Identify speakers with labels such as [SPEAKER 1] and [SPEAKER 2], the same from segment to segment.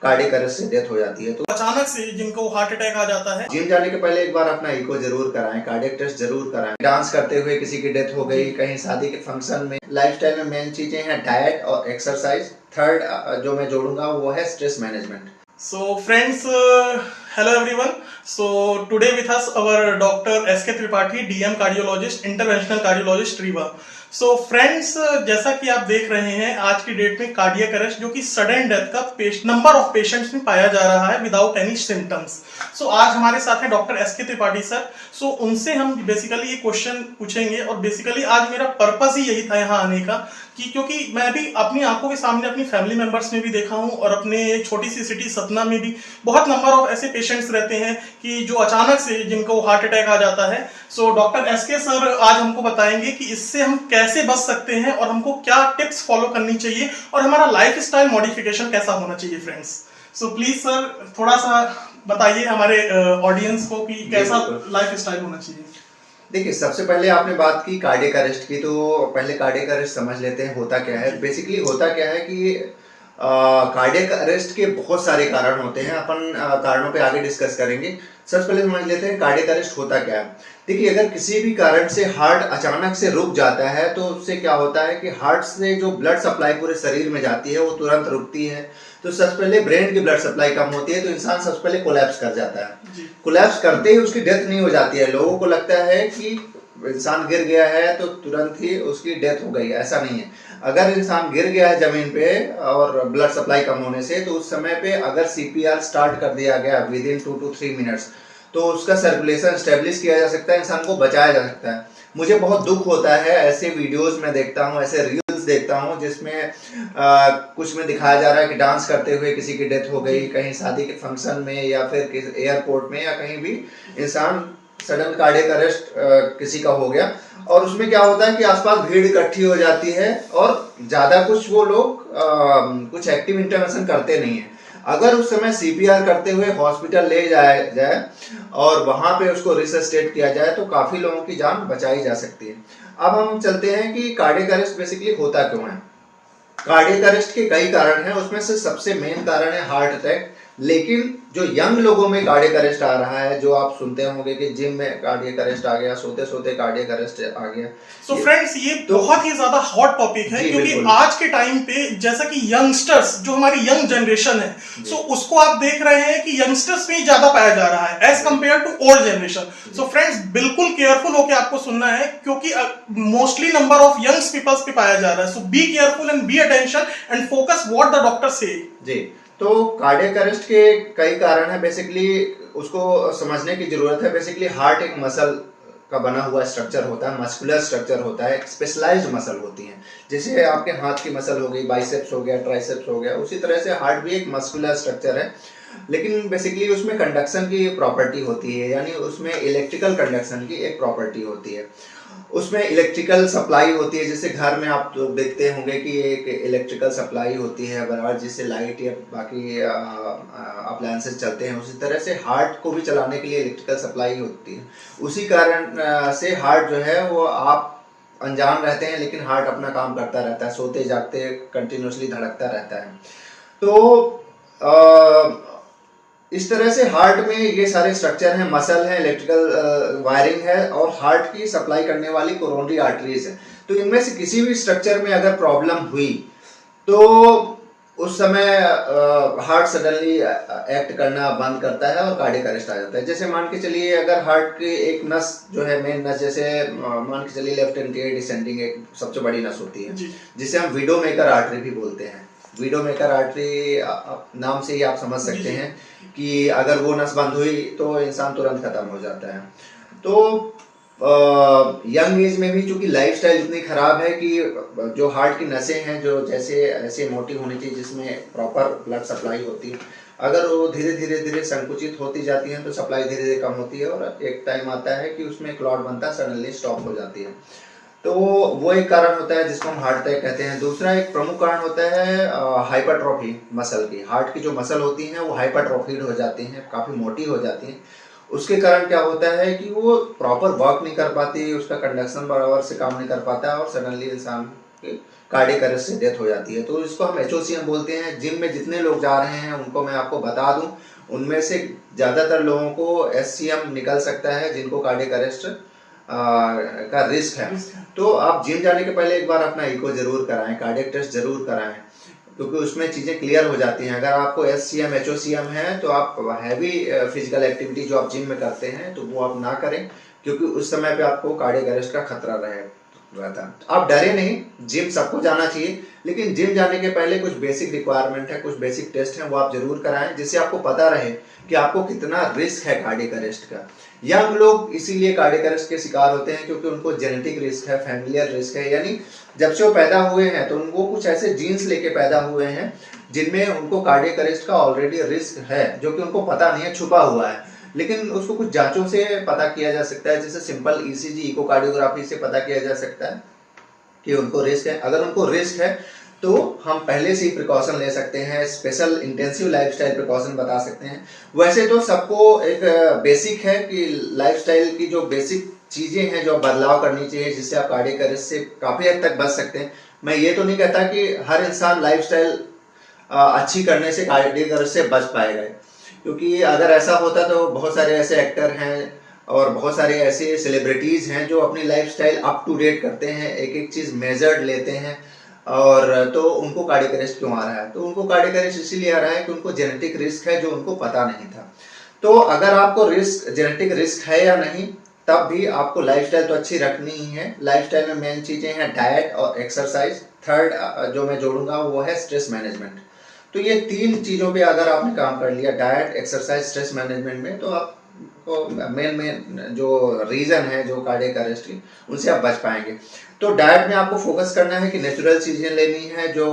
[SPEAKER 1] Cardiac arrest से death हो जाती है। तो
[SPEAKER 2] अचानक से जिनको हार्ट अटैक आ जाता है,
[SPEAKER 1] जिम जाने के पहले एक बार अपना इको जरूर कराएं, कार्डियक टेस्ट जरूर कराएं। डांस करते हुए किसी की डेथ हो गई, कहीं शादी के फंक्शन में। लाइफस्टाइल में मेन चीजें हैं डाइट और एक्सरसाइज। थर्ड जो मैं जोड़ूंगा वो है stress management.
[SPEAKER 2] So friends, hello everyone. So today with us our Dr. S.K. Tripathi, DM cardiologist, interventional cardiologist, Rewa. So friends, जैसा कि आप देख रहे हैं आज की डेट में कार्डियक अरेस्ट जो कि सडन डेथ का नंबर ऑफ पेशेंट्स में पाया जा रहा है विदाउट एनी सिम्टम्स। सो आज हमारे साथ है डॉक्टर एस के त्रिपाठी सर। सो उनसे हम बेसिकली ये क्वेश्चन पूछेंगे और बेसिकली आज मेरा पर्पस ही यही था यहाँ आने का कि क्योंकि मैं भी अपनी आंखों के सामने अपनी फैमिली मेंबर्स में भी देखा हूँ और अपने छोटी सी सिटी सतना में भी बहुत नंबर ऑफ ऐसे पेशेंट्स रहते हैं कि जो अचानक से जिनको हार्ट अटैक आ जाता है। सो डॉक्टर एस के सर आज हमको बताएंगे कि इससे हम कैसे बच सकते हैं और हमको क्या टिप्स फॉलो करनी चाहिए और हमारा लाइफ स्टाइल मॉडिफिकेशन कैसा होना चाहिए फ्रेंड्स। सो प्लीज सर थोड़ा सा बताइए हमारे ऑडियंस को कि कैसा लाइफ स्टाइल होना चाहिए।
[SPEAKER 1] देखिए, सबसे पहले आपने बात की कार्डियक अरेस्ट की, तो पहले कार्डियक अरेस्ट समझ लेते हैं होता क्या है। बेसिकली होता क्या है कि कार्डियक अरेस्ट के बहुत सारे कारण होते हैं। अपन कारणों पे आगे डिस्कस करेंगे। सबसे पहले समझ लेते हैं कार्डियक अरेस्ट होता क्या है। देखिए, अगर किसी भी कारण से हार्ट अचानक से रुक जाता है तो उससे क्या होता है कि हार्ट से जो ब्लड सप्लाई पूरे शरीर में जाती है वो तुरंत रुकती है। तो सबसे पहले ब्रेन की ब्लड सप्लाई कम होती है तो इंसान सबसे पहले कोलैप्स कर जाता है। कोलैप्स करते ही उसकी डेथ नहीं हो जाती है। लोगों को लगता है कि इंसान गिर गया है तो तुरंत ही उसकी डेथ हो गई, ऐसा नहीं है। अगर इंसान गिर गया है जमीन पे और ब्लड सप्लाई कम होने से, तो उस समय पे अगर सीपीआर स्टार्ट कर दिया गया विद इन 2 to 3 मिनट्स तो उसका सर्कुलेशन स्टेब्लिश किया जा सकता है, इंसान को बचाया जा सकता है। मुझे बहुत दुख होता है, ऐसे वीडियोस में देखता हूँ, ऐसे रील्स देखता हूँ जिसमें कुछ में दिखाया जा रहा है कि डांस करते हुए किसी की डेथ हो गई, कहीं शादी के फंक्शन में या फिर एयरपोर्ट में या कहीं भी इंसान सडन कार्डियक अरेस्ट किसी का हो गया। और उसमें क्या होता है कि आसपास भीड़ इकट्ठी हो जाती है और ज्यादा कुछ वो लोग कुछ एक्टिव इंटरवेंशन करते नहीं है। अगर उस समय सीपीआर करते हुए हॉस्पिटल ले जाया जाए और वहां पे उसको रिसस्टेट किया जाए तो काफी लोगों की जान बचाई जा सकती है। अब हम चलते हैं कि कार्डियक अरेस्ट बेसिकली होता क्यों है। कार्डियक अरेस्ट के कई कारण हैं, उसमें से सबसे मेन कारण है हार्ट अटैक। लेकिन जो यंग लोगों में कार्डियक अरेस्ट आ रहा है, जो आप सुनते होंगे कि जिम में कार्डियक अरेस्ट आ गया, सोते सोते कार्डियक अरेस्ट आ गया।
[SPEAKER 2] सो फ्रेंड्स ये बहुत ही ज्यादा हॉट टॉपिक है क्योंकि आज के टाइम पे जैसा कि यंगस्टर्स जो हमारी यंग जनरेशन है, सो उसको आप देख रहे हैं कि यंगस्टर्स में ही ज्यादा पाया जा रहा है as compared to old generation. So friends बिल्कुल केयरफुल होकर आपको सुनना है क्योंकि mostly number of youngs peoples पे पाया जा रहा है। So be careful and be attention and focus what the doctor say.
[SPEAKER 1] जी, तो कार्डियक अरेस्ट के कई कारण है, बेसिकली उसको समझने की जरूरत है। बेसिकली हार्ट एक मसल का बना हुआ स्ट्रक्चर होता है, मस्कुलर स्ट्रक्चर होता है, स्पेशलाइज्ड मसल होती है। जैसे आपके हाथ की मसल हो गई, बाइसेप्स हो गया, ट्राइसेप्स हो गया, उसी तरह से हार्ट भी एक मस्कुलर स्ट्रक्चर है। लेकिन बेसिकली उसमें कंडक्शन की प्रॉपर्टी होती है, यानी उसमें इलेक्ट्रिकल कंडक्शन की एक प्रॉपर्टी होती है। उसमें इलेक्ट्रिकल सप्लाई होती है, जैसे घर में आप तो देखते होंगे कि एक इलेक्ट्रिकल सप्लाई होती है बराबर, जिससे लाइट या बाकी अप्लायंसेस चलते हैं। उसी तरह से हार्ट को भी चलाने के लिए इलेक्ट्रिकल सप्लाई होती है। उसी कारण से हार्ट जो है वो आप अनजान रहते हैं लेकिन हार्ट अपना काम करता रहता है, सोते जागते कंटिन्यूसली धड़कता रहता है। तो इस तरह से हार्ट में ये सारे स्ट्रक्चर हैं, मसल है, इलेक्ट्रिकल वायरिंग है और हार्ट की सप्लाई करने वाली कोरोनरी आर्टरीज है। तो इनमें से किसी भी स्ट्रक्चर में अगर प्रॉब्लम हुई तो उस समय हार्ट सडनली एक्ट करना बंद करता है और कार्डियक अरेस्ट आ जाता है। जैसे मान के चलिए अगर हार्ट की एक नस जो है मेन नस, जैसे मान के चलिए लेफ्ट एंटीरियर डिसेंडिंग एक सबसे बड़ी नस होती है जिसे हम विडो मेकर आर्टरी भी बोलते हैं। विडो मेकर आर्टरी नाम से ही आप समझ सकते हैं कि अगर वो नस बंद हुई तो इंसान तुरंत खत्म हो जाता है। तो यंग एज में भी चूंकि लाइफस्टाइल इतनी खराब है कि जो हार्ट की नसें हैं जो जैसे ऐसे मोटी होनी चाहिए जिसमें प्रॉपर ब्लड सप्लाई होती है, अगर वो धीरे धीरे संकुचित होती जाती है तो सप्लाई धीरे धीरे कम होती है और एक टाइम आता है कि उसमें क्लॉट बनता है, सडनली स्टॉप हो जाती है। तो वो एक कारण होता है जिसको हम हार्ट अटैक कहते हैं। दूसरा एक प्रमुख कारण होता है हाइपरट्रॉफी मसल की। हार्ट की जो मसल होती हैं वो हाइपरट्रॉफीड हो जाती हैं, काफ़ी मोटी हो जाती हैं। उसके कारण क्या होता है कि वो प्रॉपर वर्क नहीं कर पाती, उसका कंडक्शन बराबर से काम नहीं कर पाता है और सडनली इंसान कार्डियक अरेस्ट से डेथ हो जाती है। तो इसको हम एचओसीएम बोलते हैं। जिम में जितने लोग जा रहे हैं उनको मैं आपको बता दूं, उनमें से ज़्यादातर लोगों को एससीएम निकल सकता है जिनको कार्डियक अरेस्ट का रिस्क है। तो आप जिम जाने के पहले एक बार अपना इको जरूर कराएं, कार्डियक टेस्ट जरूर कराएं, क्योंकि उसमें चीज़ें क्लियर हो जाती हैं। अगर आपको एससीएम एचओसीएम है तो आप हैवी फिजिकल एक्टिविटी जो आप जिम में करते हैं तो वो आप ना करें, क्योंकि उस समय पे आपको कार्डियक अरेस्ट का खतरा रहता। आप डरे नहीं, जिम सबको जाना चाहिए, लेकिन जिम जाने के पहले कुछ बेसिक रिक्वायरमेंट है, कुछ बेसिक टेस्ट हैं, वो आप जरूर कराएं, जिससे आपको पता रहे कि आपको कितना रिस्क है कार्डियक अरेस्ट का। यंग लोग इसीलिए कार्डियक अरेस्ट के शिकार होते हैं क्योंकि उनको जेनेटिक रिस्क है, फैमिलियर रिस्क है, यानी जब से वो पैदा हुए हैं तो उनको कुछ ऐसे जीन्स लेके पैदा हुए हैं जिनमें उनको कार्डियक अरेस्ट का ऑलरेडी रिस्क है, जो कि उनको पता नहीं है, छुपा हुआ है। लेकिन उसको कुछ जांचों से पता किया जा सकता है, जैसे सिंपल ईसीजी इकोकार्डियोग्राफी से पता किया जा सकता है कि उनको रिस्क है। अगर उनको रिस्क है तो हम पहले से ही प्रिकॉशन ले सकते हैं, स्पेशल इंटेंसिव लाइफस्टाइल प्रिकॉशन बता सकते हैं। वैसे तो सबको एक बेसिक है कि लाइफस्टाइल की जो बेसिक चीजें हैं जो बदलाव करनी चाहिए, जिससे आप कार्डियक अरेस्ट से काफी हद तक बच सकते हैं। मैं ये तो नहीं कहता कि हर इंसान लाइफस्टाइल अच्छी करने से कार्डियक अरेस्ट से बच पाएगा, क्योंकि अगर ऐसा होता तो बहुत सारे ऐसे एक्टर हैं और बहुत सारे ऐसे सेलिब्रिटीज हैं जो अपनी लाइफस्टाइल अप टू डेट करते हैं, एक एक चीज मेजर्ड लेते हैं, और तो उनको कार्डियक अरेस्ट क्यों आ रहा है? तो उनको कार्डियक अरेस्ट इसीलिए आ रहा है कि उनको जेनेटिक रिस्क है जो उनको पता नहीं था। तो अगर आपको रिस्क जेनेटिक रिस्क है या नहीं, तब भी आपको लाइफस्टाइल तो अच्छी रखनी ही है। लाइफस्टाइल में मेन चीजें हैं डाइट और एक्सरसाइज। थर्ड जो मैं जोड़ूंगा वो है स्ट्रेस मैनेजमेंट। तो ये तीन चीजों पे अगर आपने काम कर लिया, डाइट, एक्सरसाइज, स्ट्रेस मैनेजमेंट में, तो आपको मेन जो रीजन है जो कार्डियक अरेस्ट की, उनसे आप बच पाएंगे। तो डाइट में आपको फोकस करना है कि नेचुरल चीजें लेनी है जो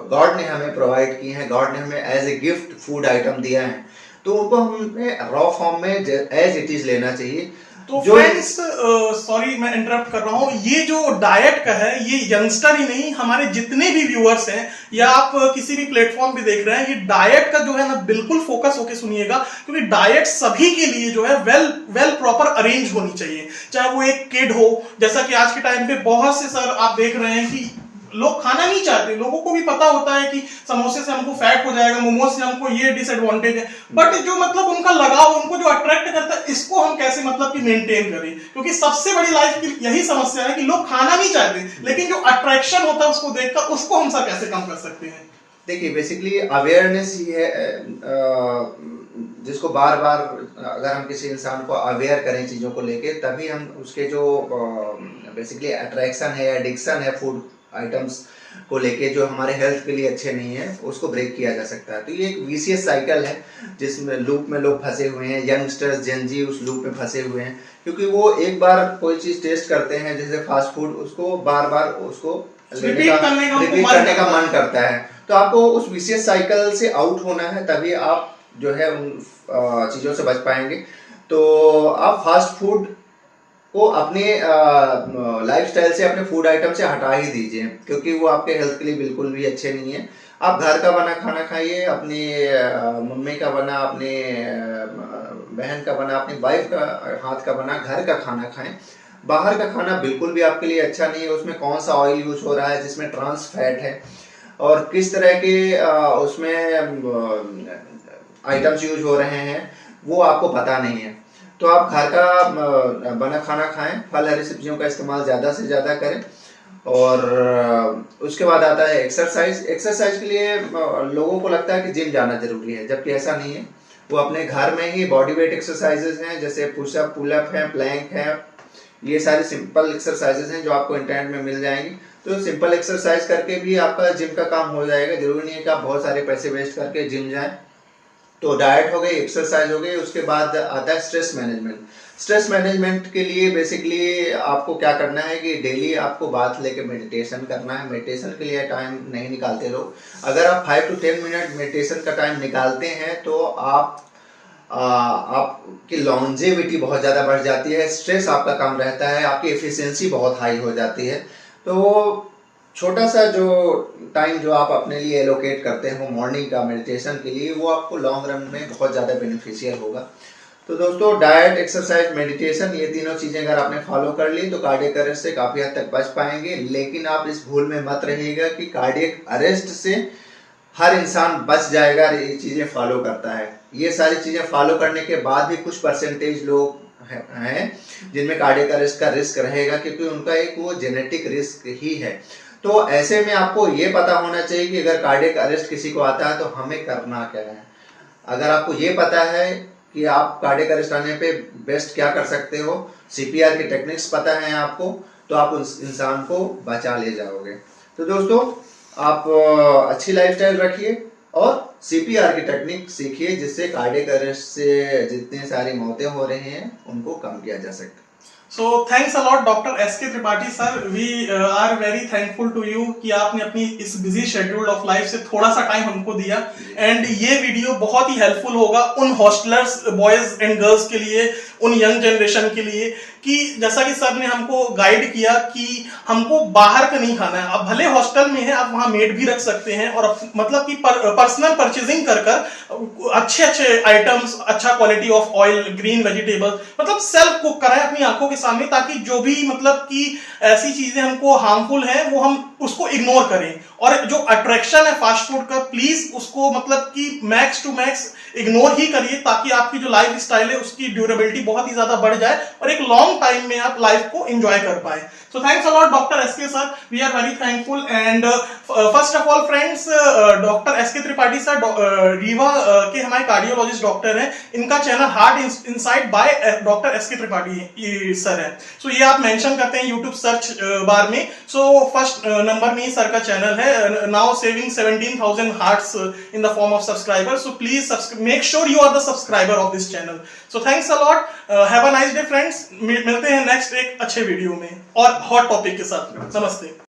[SPEAKER 1] गॉड ने हमें प्रोवाइड की हैं, गॉड ने हमें as a gift food item दिया है, तो उनको हमें रॉ फॉर्म में एज इट इज लेना चाहिए।
[SPEAKER 2] तो फ्रेंड्स, सॉरी मैं इंटरप्ट कर रहा हूँ, ये जो डाइट का है ये यंगस्टर ही नहीं, हमारे जितने भी व्यूअर्स हैं या आप किसी भी प्लेटफॉर्म पे देख रहे हैं, ये डाइट का जो है ना बिल्कुल फोकस होके सुनिएगा, क्योंकि डाइट सभी के लिए जो है वेल प्रॉपर अरेंज होनी चाहिए। चाहे वो एक किड हो, जैसा कि आज के टाइम पे बहुत से सर आप देख रहे हैं कि लोग खाना नहीं चाहते, लोगों को भी पता होता है कि समोसे से हमको फैट हो जाएगा, मोमोज से हमको ये डिसएडवांटेज है, बट जो मतलब उनका लगाव, उनको जो अट्रैक्ट करता है, इसको हम कैसे मतलब कि मेंटेन करें? क्योंकि सबसे बड़ी लाइफ की यही समस्या है कि लोग खाना नहीं चाहते, लेकिन जो अट्रैक्शन होता है उसको देखकर, उसको हम सब कैसे कम कर सकते हैं?
[SPEAKER 1] देखिए, बेसिकली अवेयरनेस ही है, जिसको बार बार अगर हम किसी इंसान को अवेयर करें चीज़ों को लेके, तभी हम उसके जो बेसिकली अट्रैक्शन है, एडिक्शन है फूड आइटम्स को लेके जो हमारे हेल्थ के लिए अच्छे नहीं है, उसको ब्रेक किया जा सकता है। तो ये एक वीसीएस साइकिल है जिसमें लूप में लोग फंसे हुए हैं, यंगस्टर्स जेनजी उस लूप में फंसे हुए हैं, क्योंकि वो एक बार कोई चीज़ टेस्ट करते हैं जैसे फास्ट फूड, उसको बार बार उसको रिपीट करने का मन करता है। तो आपको उस वीसीएस साइकिल से आउट होना है, तभी आप जो है उन चीज़ों से बच पाएंगे। तो आप फास्ट फूड को अपने लाइफस्टाइल से, अपने फूड आइटम से हटा ही दीजिए, क्योंकि वो आपके हेल्थ के लिए बिल्कुल भी अच्छे नहीं है। आप घर का बना खाना खाइए, अपनी मम्मी का बना, अपने बहन का बना, अपनी वाइफ का हाथ का बना घर का खाना खाएं। बाहर का खाना बिल्कुल भी आपके लिए अच्छा नहीं है। उसमें कौन सा ऑयल यूज हो रहा है जिसमें ट्रांस फैट है, और किस तरह के उसमें आइटम्स यूज हो रहे हैं, वो आपको पता नहीं है। तो आप घर का बना खाना खाएं, फल हरी सब्जियों का इस्तेमाल ज़्यादा से ज़्यादा करें। और उसके बाद आता है एक्सरसाइज। एक्सरसाइज के लिए लोगों को लगता है कि जिम जाना जरूरी है, जबकि ऐसा नहीं है। वो अपने घर में ही बॉडी वेट एक्सरसाइजेज हैं, जैसे पुशअप, पुलअप है, प्लैंक है, ये सारी सिंपल एक्सरसाइजेज हैं जो आपको इंटरनेट में मिल जाएंगी। तो सिंपल एक्सरसाइज करके भी आपका जिम का काम हो जाएगा। जरूरी नहीं है कि आप बहुत सारे पैसे वेस्ट करके जिम जाएं। तो डाइट हो गई, एक्सरसाइज हो गई, उसके बाद आता है स्ट्रेस मैनेजमेंट। स्ट्रेस मैनेजमेंट के लिए बेसिकली आपको क्या करना है कि डेली आपको बात लेके मेडिटेशन करना है। मेडिटेशन के लिए टाइम नहीं निकालते लोग। अगर आप 5 to 10 मिनट मेडिटेशन का टाइम निकालते हैं तो आपकी लॉन्जेविटी बहुत ज़्यादा बढ़ जाती है, स्ट्रेस आपका कम रहता है, आपकी एफिशिएंसी बहुत हाई हो जाती है। तो छोटा सा जो टाइम जो आप अपने लिए एलोकेट करते हो मॉर्निंग का मेडिटेशन के लिए, वो आपको लॉन्ग रन में बहुत ज़्यादा बेनिफिशियल होगा। तो दोस्तों डाइट, एक्सरसाइज, मेडिटेशन, ये तीनों चीजें अगर आपने फॉलो कर ली तो कार्डियक अरेस्ट से काफी हद तक बच पाएंगे। लेकिन आप इस भूल में मत रहिएगा कि कार्डियक अरेस्ट से हर इंसान बच जाएगा, ये चीजें फॉलो करता है। ये सारी चीजें फॉलो करने के बाद भी कुछ परसेंटेज लोग हैं जिनमें कार्डियक अरेस्ट का रिस्क रहेगा, क्योंकि उनका एक वो जेनेटिक रिस्क ही है। तो ऐसे में आपको ये पता होना चाहिए कि अगर कार्डियक अरेस्ट किसी को आता है तो हमें करना क्या है। अगर आपको ये पता है कि आप कार्डियक अरेस्ट आने पे बेस्ट क्या कर सकते हो, सीपीआर की टेक्निक्स पता है आपको, तो आप उस इंसान को बचा ले जाओगे। तो दोस्तों आप अच्छी लाइफस्टाइल रखिए और सीपीआर की टेक्निक सीखिए, जिससे कार्डियक अरेस्ट से जितनी सारी मौतें हो रही हैं उनको कम किया जा सकता है।
[SPEAKER 2] So thanks a lot doctor SK Tripathi sir, we are very thankful to you कि आपने अपनी इस बिजी शेड्यूल ऑफ लाइफ से थोड़ा सा टाइम हमको दिया। एंड ये वीडियो बहुत ही हेल्पफुल होगा उन हॉस्टलर्स, बॉयज एंड गर्ल्स के लिए, उन यंग जनरेशन के लिए, कि जैसा कि सर ने हमको गाइड किया कि हमको बाहर का नहीं खाना है। अब भले हॉस्टल में है, आप वहां मेड भी रख सकते हैं और मतलब कि पर्सनल परचेजिंग कर कर अच्छे अच्छे आइटम्स, अच्छा quality of oil, green vegetables, मतलब सेल्फ कुक कराएं अपनी आंखों के सामने, ताकि जो भी मतलब कि ऐसी चीजें हमको हार्मफुल है वो हम उसको इग्नोर करें। और जो अट्रैक्शन है फास्ट फूड का, प्लीज उसको मतलब कि मैक्स टू मैक्स इग्नोर ही करिए, ताकि आपकी जो लाइफ स्टाइल है उसकी ड्यूरेबिलिटी बहुत ही ज्यादा बढ़ जाए और एक लॉन्ग टाइम में आप लाइफ को एंजॉय कर पाए। So thanks a lot doctor SK sir, we are very thankful. And first of all friends, doctor SK Tripathi sir Rewa के हमारे कार्डियोलॉजिस्ट डॉक्टर हैं। इनका channel heart insight by doctor SK Tripathi sir है। सो ये आप मेंशन करते हैं यूट्यूब सर्च बार में। सो फर्स्ट नंबर में ही सर का चैनल है, now saving 17,000 hearts in the form of subscriber. So please make sure you are the subscriber of this channel. So thanks a lot, have a nice day friends. मिलते हैं next एक अच्छे video में और hot topic के साथ। नमस्ते।